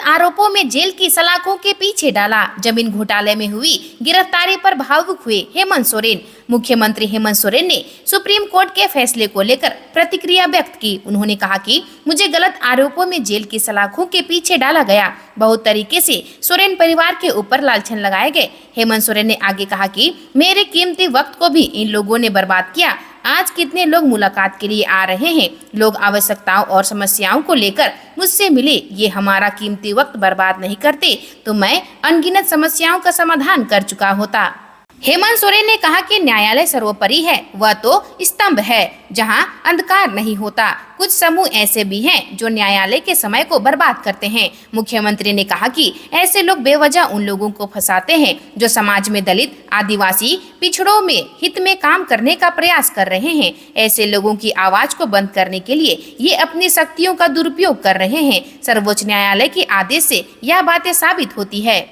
आरोपों में जेल की सलाखों के पीछे डाला। जमीन घोटाले में हुई गिरफ्तारी पर भावुक हुए हेमंत सोरेन। मुख्यमंत्री हेमंत सोरेन ने सुप्रीम कोर्ट के फैसले को लेकर प्रतिक्रिया व्यक्त की। उन्होंने कहा कि मुझे गलत आरोपों में जेल की सलाखों के पीछे डाला गया। बहुत तरीके से सोरेन परिवार के ऊपर लालछन लगाए गए। हेमंत सोरेन ने आगे कहा कि मेरे कीमती वक्त को भी इन लोगों ने बर्बाद किया। आज कितने लोग मुलाकात के लिए आ रहे हैं। लोग आवश्यकताओं और समस्याओं को लेकर मुझसे मिले। ये हमारा कीमती वक्त बर्बाद नहीं करते तो मैं अनगिनत समस्याओं का समाधान कर चुका होता। हेमंत सोरेन ने कहा कि न्यायालय सर्वोपरि है, वह तो स्तंभ है जहां अंधकार नहीं होता। कुछ समूह ऐसे भी हैं जो न्यायालय के समय को बर्बाद करते हैं। मुख्यमंत्री ने कहा कि ऐसे लोग बेवजह उन लोगों को फंसाते हैं जो समाज में दलित, आदिवासी, पिछड़ों में हित में काम करने का प्रयास कर रहे हैं। ऐसे लोगों की आवाज को बंद करने के लिए ये अपनी शक्तियों का दुरुपयोग कर रहे हैं। सर्वोच्च न्यायालय के आदेश से यह बातें साबित होती है।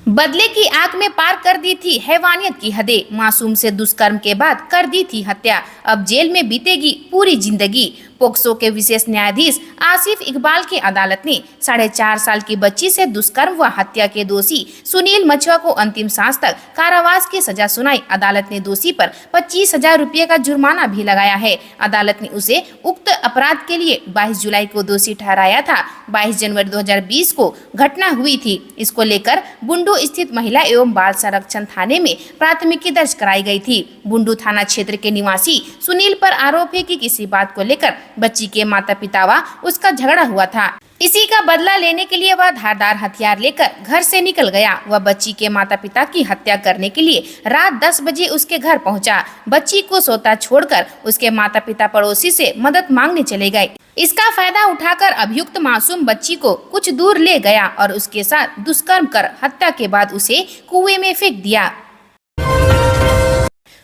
बदले की आग में पार कर दी थी हैवानियत की हदें। मासूम से दुष्कर्म के बाद कर दी थी हत्या। अब जेल में बीतेगी पूरी जिंदगी। पोक्सो के विशेष न्यायाधीश आसिफ इकबाल की अदालत ने 4.5 साल की बच्ची से दुष्कर्म व हत्या के दोषी सुनील मछुआ को अंतिम सांस तक कारावास की सजा सुनाई। अदालत ने दोषी पर 25,000 रुपये का जुर्माना भी लगाया है। अदालत ने उसे उक्त अपराध के लिए 22 जुलाई को दोषी ठहराया था। 22 जनवरी 2020 को घटना हुई थी। इसको लेकर बुंडू स्थित महिला एवं बाल संरक्षण थाने में प्राथमिकी दर्ज कराई गई थी। बुंडू थाना क्षेत्र के निवासी सुनील पर आरोप है कि किसी बात को लेकर बच्ची के माता पिता व उसका झगड़ा हुआ था। इसी का बदला लेने के लिए वह धारदार हथियार लेकर घर से निकल गया। वह बच्ची के माता पिता की हत्या करने के लिए रात 10 बजे उसके घर पहुंचा। बच्ची को सोता छोड़कर उसके माता पिता पड़ोसी से मदद मांगने चले गए। इसका फायदा उठाकर अभियुक्त मासूम बच्ची को कुछ दूर ले गया और उसके साथ दुष्कर्म कर हत्या के बाद उसे कुएं में फेंक दिया।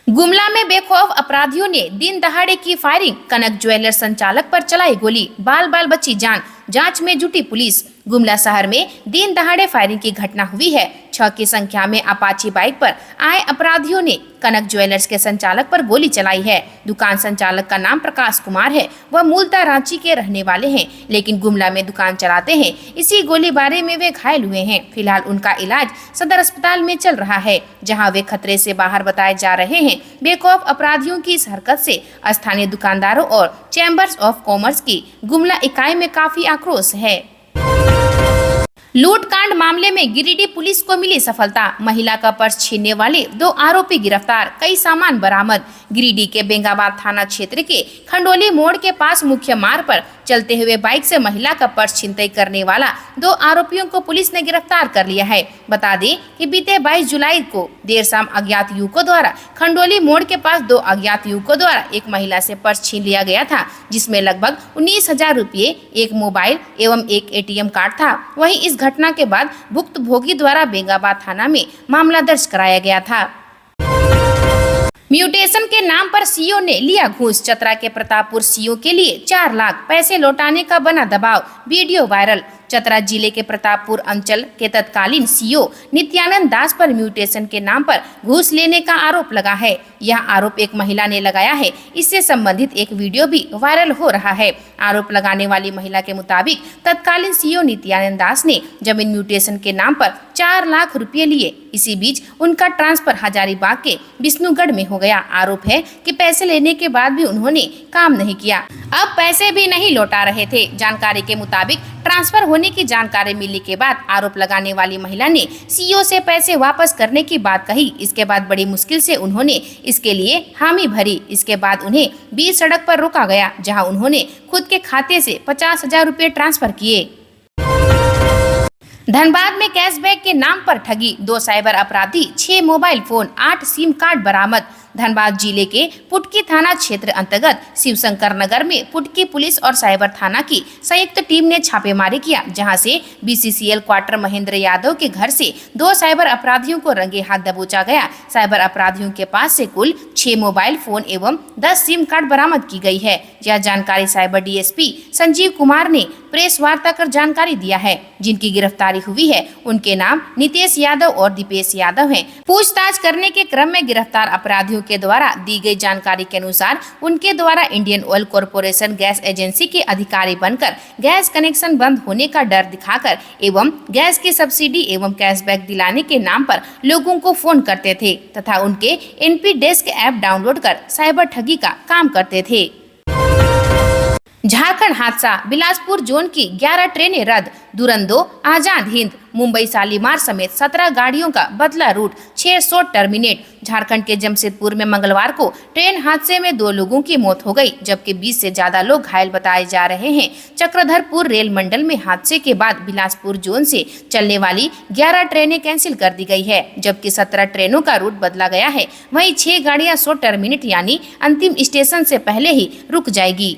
गुमला में बेखौफ अपराधियों ने दिन दहाड़े की फायरिंग। कनक ज्वेलर्स संचालक पर चलाई गोली, बाल बची जान। जांच में जुटी पुलिस। गुमला शहर में दिन दहाड़े फायरिंग की घटना हुई है। 6 की संख्या में अपाची बाइक पर आए अपराधियों ने कनक ज्वेलर्स के संचालक पर गोली चलाई है। दुकान संचालक का नाम प्रकाश कुमार है। वह मूलतः रांची के रहने वाले हैं, लेकिन गुमला में दुकान चलाते हैं। इसी गोलीबारी में वे घायल हुए हैं। फिलहाल उनका इलाज सदर अस्पताल में चल रहा है, जहां वे खतरे से बाहर बताए जा रहे हैं। बेखौफ अपराधियों की इस हरकत से स्थानीय दुकानदारों और चैम्बर्स ऑफ कॉमर्स की गुमला इकाई में काफी आक्रोश है। लूटकांड मामले में गिरिडीह पुलिस को मिली सफलता। महिला का पर्स छीनने वाले 2 आरोपी गिरफ्तार, कई सामान बरामद। गिरिडीह के बेंगाबाद थाना क्षेत्र के खंडोली मोड़ के पास मुख्य मार्ग पर चलते हुए बाइक से महिला का पर्स छिनतई करने वाला 2 आरोपियों को पुलिस ने गिरफ्तार कर लिया है। बता दें कि बीते 22 जुलाई को देर शाम अज्ञात युवकों द्वारा खंडोली मोड़ के पास 2 अज्ञात युवकों द्वारा एक महिला से पर्स छीन लिया गया था, जिसमें लगभग 19,000 रुपये, एक मोबाइल एवं एक ATM कार्ड था। वहीं इस घटना के बाद भुक्तभोगी द्वारा बेंगाबाद थाना में मामला दर्ज कराया गया था। म्यूटेशन के नाम पर सीओ ने लिया घूस। चतरा के प्रतापपुर सीओ के लिए 4 लाख पैसे लौटाने का बना दबाव, वीडियो वायरल। चतरा जिले के प्रतापपुर अंचल के तत्कालीन सीओ नित्यानंद दास पर म्यूटेशन के नाम पर घूस लेने का आरोप लगा है। यह आरोप एक महिला ने लगाया है। इससे संबंधित एक वीडियो भी वायरल हो रहा है। आरोप लगाने वाली महिला के मुताबिक तत्कालीन सीओ नित्यानंद दास ने जमीन म्यूटेशन के नाम पर 4 लाख रुपए लिए। इसी बीच उनका ट्रांसफर हजारीबाग के विष्णुगढ़ में हो गया। आरोप है कि पैसे लेने के बाद भी उन्होंने काम नहीं किया। अब पैसे भी नहीं लौटा रहे थे। जानकारी के मुताबिक ट्रांसफर होने की जानकारी मिलने के बाद आरोप लगाने वाली महिला ने सीओ से पैसे वापस करने की बात कही। इसके बाद बड़ी मुश्किल से उन्होंने इसके लिए हामी भरी। इसके बाद उन्हें बीच सड़क पर रोका गया, जहां उन्होंने खुद के खाते से 50,000 रुपये ट्रांसफर किए। धनबाद में कैशबैक के नाम पर ठगी, 2 साइबर अपराधी, 6 मोबाइल फोन, 8 सिम कार्ड बरामद। धनबाद जिले के पुटकी थाना क्षेत्र अंतर्गत शिवशंकर नगर में पुटकी पुलिस और साइबर थाना की संयुक्त टीम ने छापेमारी किया, जहां से BCCL क्वार्टर महेंद्र यादव के घर से 2 साइबर अपराधियों को रंगे हाथ दबोचा गया। साइबर अपराधियों के पास से कुल 6 मोबाइल फोन एवं 10 सिम कार्ड बरामद की गई है। यह जानकारी साइबर DSP संजीव कुमार ने प्रेस वार्ता कर जानकारी दिया है। जिनकी गिरफ्तारी हुई है उनके नाम नितेश यादव और दीपेश यादव हैं। पूछताछ करने के क्रम में गिरफ्तार अपराधियों के द्वारा दी गई जानकारी के अनुसार उनके द्वारा Indian oil corporation gas agency के अधिकारी बनकर गैस कनेक्शन बंद होने का डर दिखाकर एवं गैस की सब्सिडी एवं कैशबैक दिलाने के नाम पर लोगों को फोन करते थे तथा उनके एनपी डेस्क ऐप डाउनलोड कर साइबर ठगी का काम करते थे। झारखंड हादसा, बिलासपुर जोन की 11 ट्रेनें रद्द, दुरंतो, आजाद हिंद, मुंबई शालीमार समेत 17 गाड़ियों का बदला रूट, 6 शॉर्ट टर्मिनेट। झारखंड के जमशेदपुर में मंगलवार को ट्रेन हादसे में 2 लोगों की मौत हो गई, जबकि 20 से ज्यादा लोग घायल बताए जा रहे हैं। चक्रधरपुर रेल मंडल में हादसे के बाद बिलासपुर जोन से चलने वाली 11 ट्रेनें कैंसिल कर दी गई है, जबकि 17 ट्रेनों का रूट बदला गया है। वहीं 6 गाड़ियां शॉर्ट टर्मिनेट यानी अंतिम स्टेशन से पहले ही रुक जाएगी।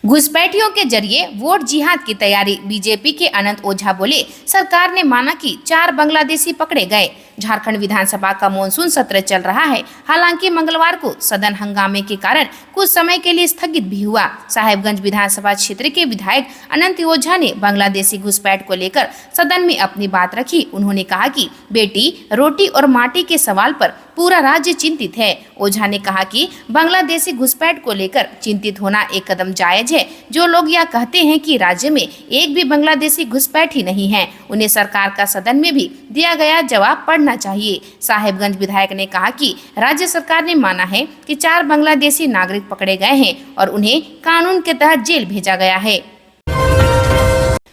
घुसपैठियों के जरिए वोट जिहाद की तैयारी, बीजेपी के अनंत ओझा बोले सरकार ने माना कि 4 बांग्लादेशी पकड़े गए। झारखंड विधानसभा का मानसून सत्र चल रहा है। हालांकि मंगलवार को सदन हंगामे के कारण कुछ समय के लिए स्थगित भी हुआ। साहेबगंज विधानसभा क्षेत्र के विधायक अनंत ओझा ने बांग्लादेशी घुसपैठ को लेकर सदन में अपनी बात रखी। उन्होंने कहा कि बेटी, रोटी और माटी के सवाल पर पूरा राज्य चिंतित है। ओझा ने कहा कि बांग्लादेशी घुसपैठ को लेकर चिंतित होना एक कदम जायज है। जो लोग यह कहते हैं कि राज्य में एक भी बांग्लादेशी घुसपैठी नहीं है, उन्हें सरकार का सदन में भी दिया गया जवाब पढ़ना चाहिए। साहेबगंज विधायक ने कहा कि राज्य सरकार ने माना है कि 4 बांग्लादेशी नागरिक पकड़े गए हैं और उन्हें कानून के तहत जेल भेजा गया है।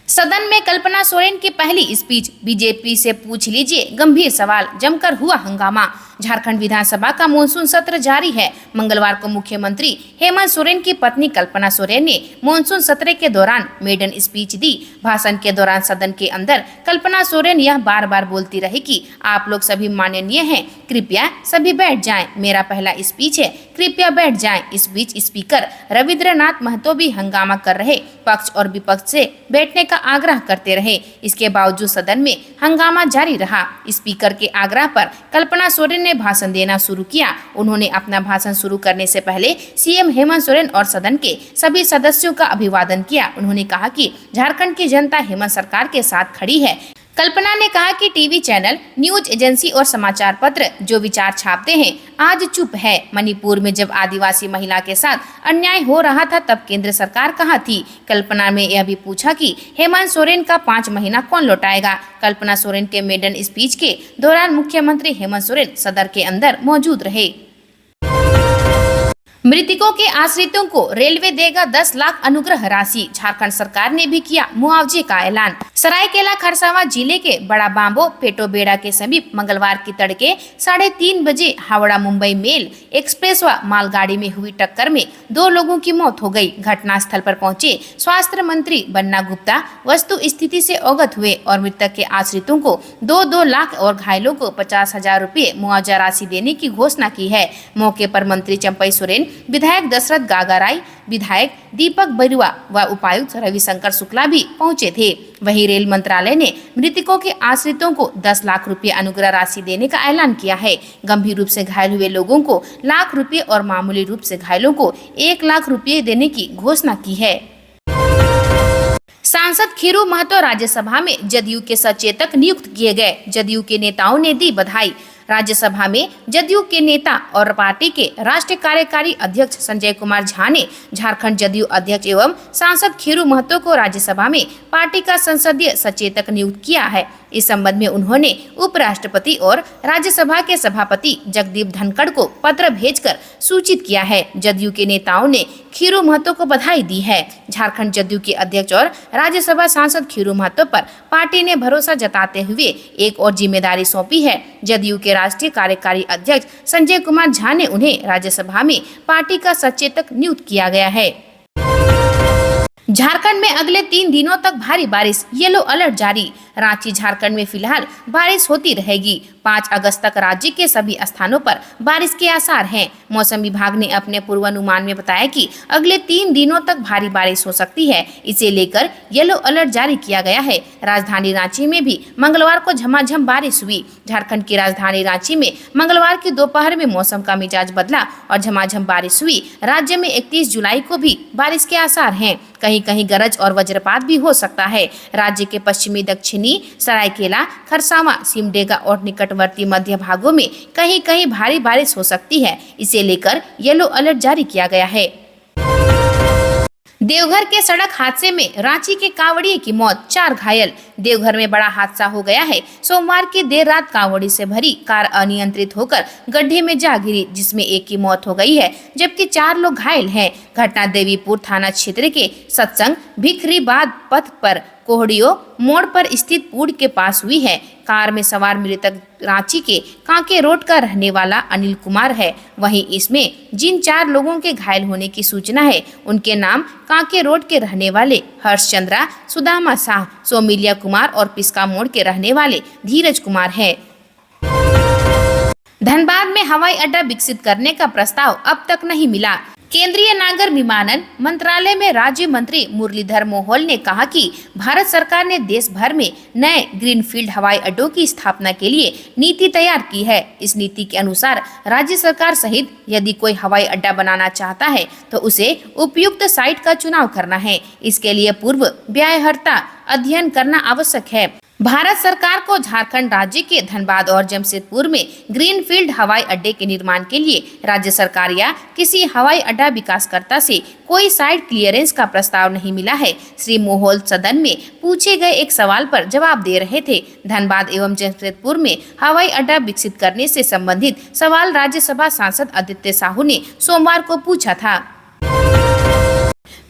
सदन में कल्पना सोरेन की पहली स्पीच, बीजेपी से पूछ लीजिए गंभीर सवाल, जमकर हुआ हंगामा। झारखंड विधानसभा का मानसून सत्र जारी है। मंगलवार को मुख्यमंत्री हेमंत सोरेन की पत्नी कल्पना सोरेन ने मानसून सत्र के दौरान मेडन स्पीच दी। भाषण के दौरान सदन के अंदर कल्पना सोरेन यह बार बार बोलती रही कि आप लोग सभी माननीय हैं, कृपया सभी बैठ जाएं, मेरा पहला स्पीच है, कृपया बैठ जाएं। इस बीच स्पीकर रविंद्रनाथ महतो भी हंगामा कर रहे, पक्ष और विपक्ष से बैठने का आग्रह करते रहे। इसके बावजूद सदन में हंगामा जारी रहा। स्पीकर के आग्रह पर कल्पना सोरेन ने भाषण देना शुरू किया। उन्होंने अपना भाषण शुरू करने से पहले सीएम हेमंत सोरेन और सदन के सभी सदस्यों का अभिवादन किया। उन्होंने कहा कि झारखंड की जनता हेमंत सरकार के साथ खड़ी है। कल्पना ने कहा कि टीवी चैनल, न्यूज एजेंसी और समाचार पत्र जो विचार छापते हैं आज चुप है। मणिपुर में जब आदिवासी महिला के साथ अन्याय हो रहा था तब केंद्र सरकार कहाँ थी? कल्पना ने यह भी पूछा कि हेमंत सोरेन का 5 महीना कौन लौटाएगा? कल्पना सोरेन के मेडन स्पीच के दौरान मुख्यमंत्री हेमंत सोरेन सदन के अंदर मौजूद रहे। मृतकों के आश्रितों को रेलवे देगा 10 लाख अनुग्रह राशि, झारखंड सरकार ने भी किया मुआवजे का ऐलान। सरायकेला खरसावां जिले के बड़ा बांबो पेटोबेड़ा के समीप मंगलवार की तड़के 3:30 बजे हावड़ा मुंबई मेल एक्सप्रेस व मालगाड़ी में हुई टक्कर में 2 लोगों की मौत हो गई। घटनास्थल पर पहुंचे स्वास्थ्य मंत्री बन्ना गुप्ता वस्तु स्थिति से अवगत हुए और मृतक के आश्रितों को 2-2 लाख और घायलों को 50,000 रुपये मुआवजा राशि देने की घोषणा की है। मौके पर मंत्री चंपई सोरेन, विधायक दशरथ गागाराई, विधायक दीपक बरुआ व उपायुक्त रविशंकर शुक्ला भी पहुंचे थे। वहीं रेल मंत्रालय ने मृतकों के आश्रितों को 10 लाख रुपए अनुग्रह राशि देने का ऐलान किया है। गंभीर रूप से घायल हुए लोगों को लाख रुपए और मामूली रूप से घायलों को 1 लाख रुपए देने की घोषणा की है। सांसद खीरू महतो राज्यसभा में जदयू के सचेतक नियुक्त किए गए, जदयू के नेताओं ने दी बधाई। राज्यसभा में जदयू के नेता और पार्टी के राष्ट्रीय कार्यकारी अध्यक्ष संजय कुमार झा ने झारखंड जदयू अध्यक्ष एवं सांसद खीरू महतो को राज्यसभा में पार्टी का संसदीय सचेतक नियुक्त किया है। इस संबंध में उन्होंने उपराष्ट्रपति और राज्यसभा के सभापति जगदीप धनखड़ को पत्र भेजकर सूचित किया है। जदयू के नेताओं ने खीरू महतो को बधाई दी है। झारखंड जदयू के अध्यक्ष और राज्यसभा सांसद खीरू महतो पर पार्टी ने भरोसा जताते हुए एक और जिम्मेदारी सौंपी है। जदयू के राष्ट्रीय कार्यकारी अध्यक्ष संजय कुमार झा ने उन्हें राज्यसभा में पार्टी का सचेतक नियुक्त किया गया है। झारखंड में अगले 3 दिनों तक भारी बारिश, येलो अलर्ट जारी। रांची झारखंड में फिलहाल बारिश होती रहेगी। 5 अगस्त तक राज्य के सभी स्थानों पर बारिश के आसार हैं। मौसम विभाग ने अपने पूर्वानुमान में बताया कि अगले 3 दिनों तक भारी बारिश हो सकती है। इसे लेकर येलो अलर्ट जारी किया गया है। राजधानी रांची में भी मंगलवार को झमाझम बारिश हुई। झारखंड की राजधानी रांची में मंगलवार की दोपहर में मौसम का मिजाज बदला और झमाझम बारिश हुई। राज्य में 31 जुलाई को भी बारिश के आसार हैं। कहीं कहीं गरज और वज्रपात भी हो सकता है। राज्य के पश्चिमी, दक्षिणी, सरायकेला, खरसावां, सिमडेगा और निकटवर्ती मध्य भागों में कहीं कहीं भारी बारिश हो सकती है। इसे लेकर येलो अलर्ट जारी किया गया है। देवघर के सड़क हादसे में रांची के कांवड़िए की मौत, 4 घायल। देवघर में बड़ा हादसा हो गया है। सोमवार की देर रात कांवड़ी से भरी कार अनियंत्रित होकर गड्ढे में जा गिरी, जिसमें एक की मौत हो गई है जबकि 4 लोग घायल हैं। घटना देवीपुर थाना क्षेत्र के सत्संग भिखरीबाद पथ पर कोहड़ियो मोड़ पर स्थित पुल के पास हुई है। कार में सवार मृतक रांची के कांके रोड का रहने वाला अनिल कुमार है। वहीं इसमें जिन 4 लोगों के घायल होने की सूचना है, उनके नाम कांके रोड के रहने वाले हर्षचंद्रा, सुदामा शाह, सोमिलिया कुमार और पिस्का मोड़ के रहने वाले धीरज कुमार है। धनबाद में हवाई अड्डा विकसित करने का प्रस्ताव अब तक नहीं मिला। केंद्रीय नागर विमानन मंत्रालय में राज्य मंत्री मुरलीधर मोहोल ने कहा कि भारत सरकार ने देश भर में नए ग्रीनफील्ड हवाई अड्डों की स्थापना के लिए नीति तैयार की है। इस नीति के अनुसार राज्य सरकार सहित यदि कोई हवाई अड्डा बनाना चाहता है तो उसे उपयुक्त साइट का चुनाव करना है। इसके लिए पूर्व व्ययहर्ता अध्ययन करना आवश्यक है। भारत सरकार को झारखंड राज्य के धनबाद और जमशेदपुर में ग्रीनफील्ड हवाई अड्डे के निर्माण के लिए राज्य सरकार या किसी हवाई अड्डा विकासकर्ता से कोई साइट क्लियरेंस का प्रस्ताव नहीं मिला है। श्री मोहोल सदन में पूछे गए एक सवाल पर जवाब दे रहे थे। धनबाद एवं जमशेदपुर में हवाई अड्डा विकसित करने से संबंधित सवाल राज्यसभा सांसद आदित्य साहू ने सोमवार को पूछा था।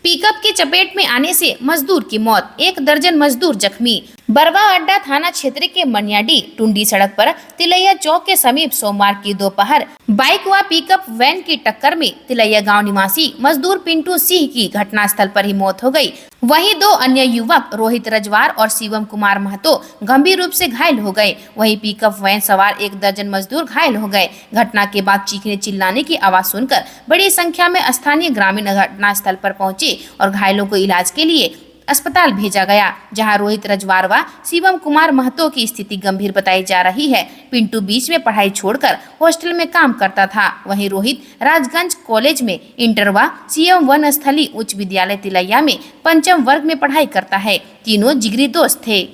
पिकअप की चपेट में आने से मजदूर की मौत, 1 दर्जन मजदूर जख्मी। बरवा अड्डा थाना क्षेत्र के मनियाडी टुंडी सड़क पर तिलैया चौक के समीप सोमवार की दोपहर बाइक व पिकअप वैन की टक्कर में तिलैया गांव निवासी मजदूर पिंटू सिंह की घटनास्थल पर ही मौत हो गई। वहीं 2 अन्य युवक रोहित रजवार और शिवम कुमार महतो गंभीर रूप से घायल हो गए। वहीं पिकअप वैन सवार 1 दर्जन मजदूर घायल हो गए। घटना के बाद चीखने चिल्लाने की आवाज सुनकर बड़ी संख्या में स्थानीय ग्रामीण घटनास्थल पर पहुंचे और घायलों को इलाज के लिए अस्पताल भेजा गया, जहां रोहित रजवार व शिवम कुमार महतो की स्थिति गंभीर बताई जा रही है। पिंटू बीच में पढ़ाई छोड़कर हॉस्टल में काम करता था। वहीं रोहित राजगंज कॉलेज में इंटर व सीएम वनस्थली उच्च विद्यालय तिलैया में 5वीं वर्ग में पढ़ाई करता है। तीनों जिगरी दोस्त थे।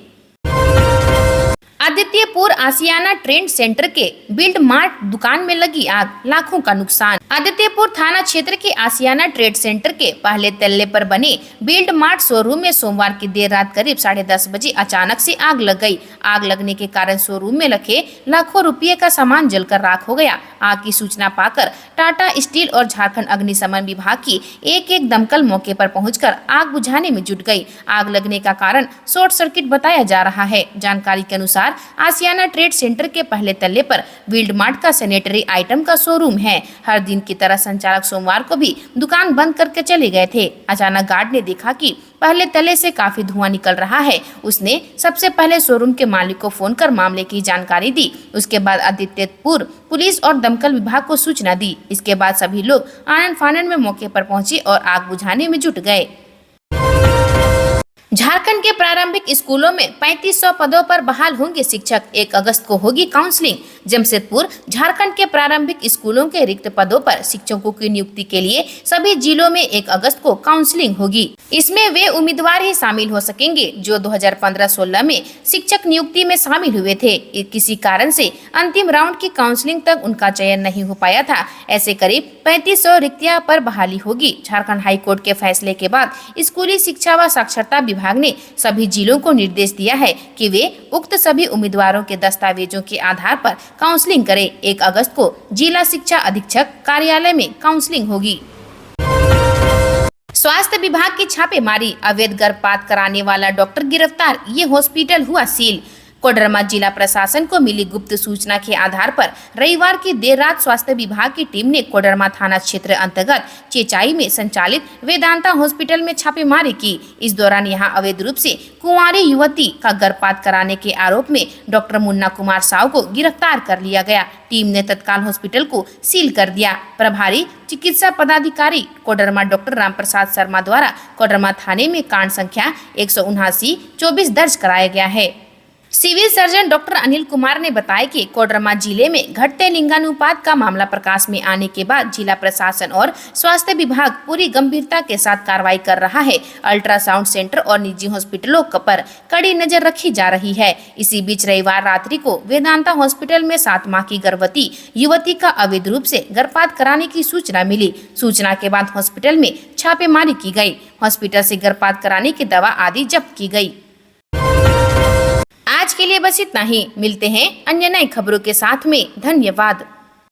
आदित्यपुर आसियाना ट्रेड सेंटर के बिल्ड मार्ट दुकान में लगी आग, लाखों का नुकसान। आदित्यपुर थाना क्षेत्र के आसियाना ट्रेड सेंटर के पहले तल्ले पर बने बिल्ड मार्ट शोरूम में सोमवार की देर रात करीब 10:30 बजे अचानक से आग लग गई। आग लगने के कारण शोरूम में रखे लाखों रुपये का सामान जलकर राख हो गया। आग की सूचना पाकर टाटा स्टील और झारखंड अग्निशमन विभाग की एक दमकल मौके पर पहुंचकर आग बुझाने में जुट गई। आग लगने का कारण शॉर्ट सर्किट बताया जा रहा है। जानकारी के अनुसार आसियाना ट्रेड सेंटर के पहले तल्ले पर बिल्ड मार्ट का सैनिटरी आइटम का शोरूम है। हर दिन की तरह संचालक सोमवार को भी दुकान बंद करके चले गए थे। अचानक गार्ड ने देखा कि पहले तले से काफी धुआं निकल रहा है। उसने सबसे पहले शोरूम के मालिक को फोन कर मामले की जानकारी दी। उसके बाद आदित्यपुर पुलिस और दमकल विभाग को सूचना दी। इसके बाद सभी लोग आनन फानन में मौके पर पहुंचे और आग बुझाने में जुट गए। झारखंड के प्रारंभिक स्कूलों में 3500 पदों पर बहाल होंगे शिक्षक, 1 अगस्त को होगी काउंसलिंग। जमशेदपुर झारखंड के प्रारंभिक स्कूलों के रिक्त पदों पर शिक्षकों की नियुक्ति के लिए सभी जिलों में 1 अगस्त को काउंसलिंग होगी। इसमें वे उम्मीदवार ही शामिल हो सकेंगे जो 2015-16 में शिक्षक नियुक्ति में शामिल हुए थे। किसी कारण से अंतिम राउंड की काउंसलिंग तक उनका चयन नहीं हो पाया था। ऐसे करीब 3500 रिक्तियां पर बहाली होगी। झारखंड हाईकोर्ट के फैसले के बाद स्कूली शिक्षा व साक्षरता विभाग ने सभी जिलों को निर्देश दिया है कि वे उक्त सभी उम्मीदवारों के दस्तावेजों के आधार पर काउंसलिंग करें। 1 अगस्त को जिला शिक्षा अधीक्षक कार्यालय में काउंसलिंग होगी। स्वास्थ्य विभाग की छापेमारी, अवैध गर्भपात कराने वाला डॉक्टर गिरफ्तार, ये हॉस्पिटल हुआ सील। कोडरमा जिला प्रशासन को मिली गुप्त सूचना के आधार पर रविवार की देर रात स्वास्थ्य विभाग की टीम ने कोडरमा थाना क्षेत्र अंतर्गत चेचाई में संचालित वेदांता हॉस्पिटल में छापेमारी की। इस दौरान यहां अवैध रूप से कुंवारी युवती का गर्भपात कराने के आरोप में डॉक्टर मुन्ना कुमार साव को गिरफ्तार कर लिया गया। टीम ने तत्काल हॉस्पिटल को सील कर दिया। प्रभारी चिकित्सा पदाधिकारी कोडरमा डॉक्टर रामप्रसाद शर्मा द्वारा कोडरमा थाने में कांड संख्या 179/24 दर्ज कराया गया है। Civil surgeon doctor Anil Kumar ने बताया कि कोडरमा जिले में घटते लिंगानुपात का मामला प्रकाश में आने के बाद जिला प्रशासन और स्वास्थ्य विभाग पूरी गंभीरता के साथ कार्रवाई कर रहा है। अल्ट्रासाउंड सेंटर और निजी हॉस्पिटलों पर कड़ी नजर रखी जा रही है। इसी बीच रविवार रात्रि को वेदांता हॉस्पिटल में 7 माह की गर्भवती युवती का अवैध रूप से गर्भपात कराने की सूचना मिली। सूचना के बाद हॉस्पिटल में छापेमारी की गई। हॉस्पिटल से गर्भपात कराने की दवा आदि जब्त की गई। आज के लिए बस इतना ही। मिलते हैं अन्य नई खबरों के साथ में। धन्यवाद।